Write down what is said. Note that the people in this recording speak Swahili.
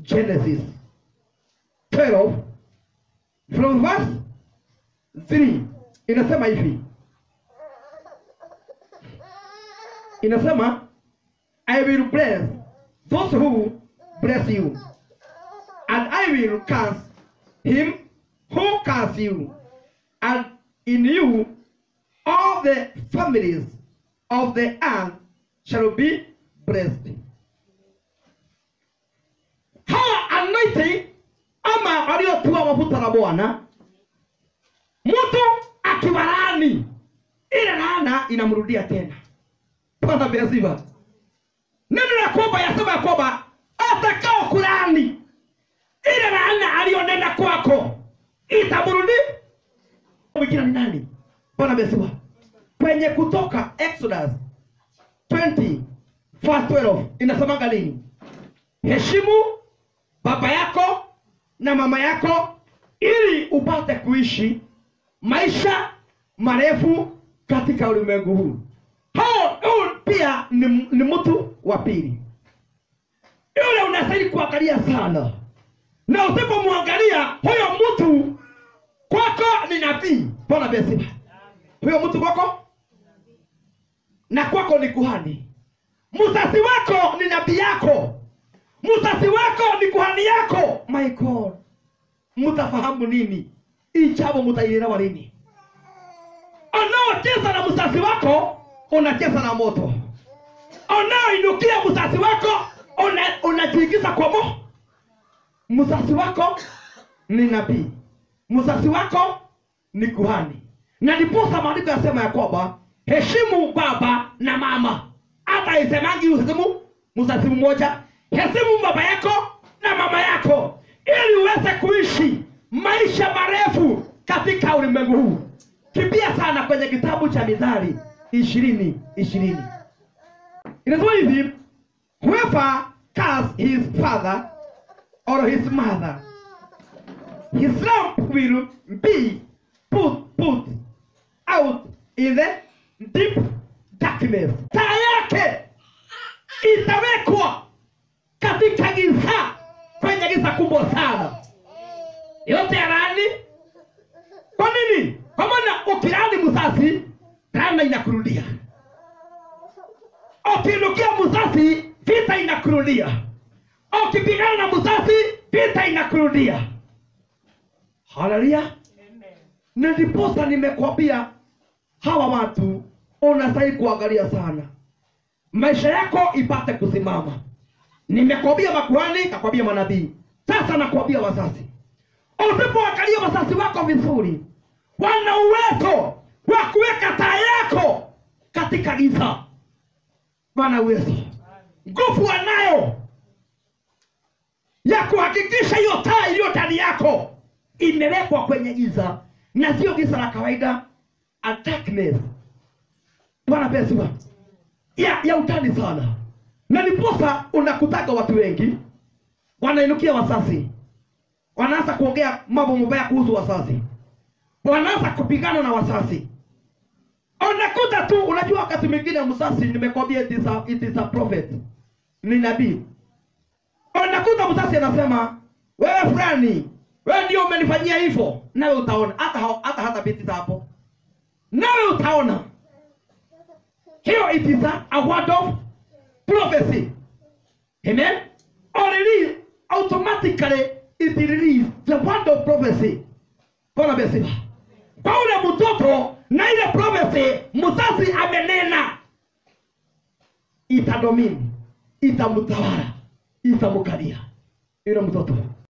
Genesis 12 from verse 3 inasema hivi. Inasema, I will bless those who bless you, and I will curse him who curse you, and in you all the families of the earth shall be blessed. Hawa anointing ama waliotiwa mafuta na Bwana, mtu akiwalaani, ile laana inamrudia tena. Bwana beziva. Neno la kwamba yasema ya kwamba atakao kulaani, ile laana alionena kwako itamrudi. Mwingine ni nani? Bwana beziva. Kwenye Kutoka Exodus 20 verse 12 inasema nini? Heshimu baba yako na mama yako ili upate kuishi maisha marefu katika ulimwengu huu. Hao pia ni mtu wa pili. Yule unastahili kuangalia sana. Na usipomwangalia huyo mtu kwako ni nabii. Bwana besiba. Huyo mtu kwako na kwako ni kuhani. Mzazi wako ni nabii yako. Mzazi wako ni kuhani yako. My God. Mtafahamu nini? Ichabo mtaielewa lini? Unaocheza na mzazi wako, unacheza na moto. Unaoinukia mzazi wako, unajiingiza kwa moto. Mzazi wako ni nabii. Mzazi wako ni kuhani. Na ndiposa maandiko yasema ya kwamba heshimu baba na mama. Hata isemangi usimu mzazi mmoja. Heshimu baba yako na mama yako ili uweze kuishi maisha marefu katika ulimwengu huu. Kimbia sana kwenye kitabu cha Mithali 20:20. Inasema hivi, whoever curses his father or his mother, his lamp will be put out in the deep darkness. Taa yake itawekwa katika giza, kwenye giza kubwa sana. Yote ya nani? Kwa nini? Kwa maana ukilani mzazi, laana inakurudia. Ukinukia mzazi, vita inakurudia. Ukipigana na mzazi, vita inakurudia. Haleluya. Na ndiposa nimekwambia hawa watu unastahili kuangalia sana. Maisha yako ipate kusimama. Nimekwambia makuhani, nakwambia manabii. Sasa nakwambia wazazi. Usipoangalia wazazi wako vizuri, wana uwezo wa kuweka taa yako katika giza. Wana uwezo. Nguvu wanayo ya kuhakikisha hiyo taa iliyo ndani yako imewekwa kwenye giza, na sio giza la kawaida, a darkness. Bwana pesa ya utani sana. Na niposa unakutaka watu wengi wanainukia wazazi, wanaanza kuongea mambo mabaya kuhusu wazazi, wanaanza kupigana na wazazi. Unakuta tu, unajua wakati mwingine mzazi, nimekwambia it is a prophet, ni nabii. Unakuta mzazi anasema, wewe fulani, wewe ndio umenifanyia hivyo. Nawe utaona hata biti hapo, nawe utaona. Here it is a word of prophecy. Amen. Or release, automatically it release the word of prophecy. Bwana besiba. Kwa ule mtoto na ile prophecy mzazi amenena, itadomini, itamutawala, itamukalia ile mtoto.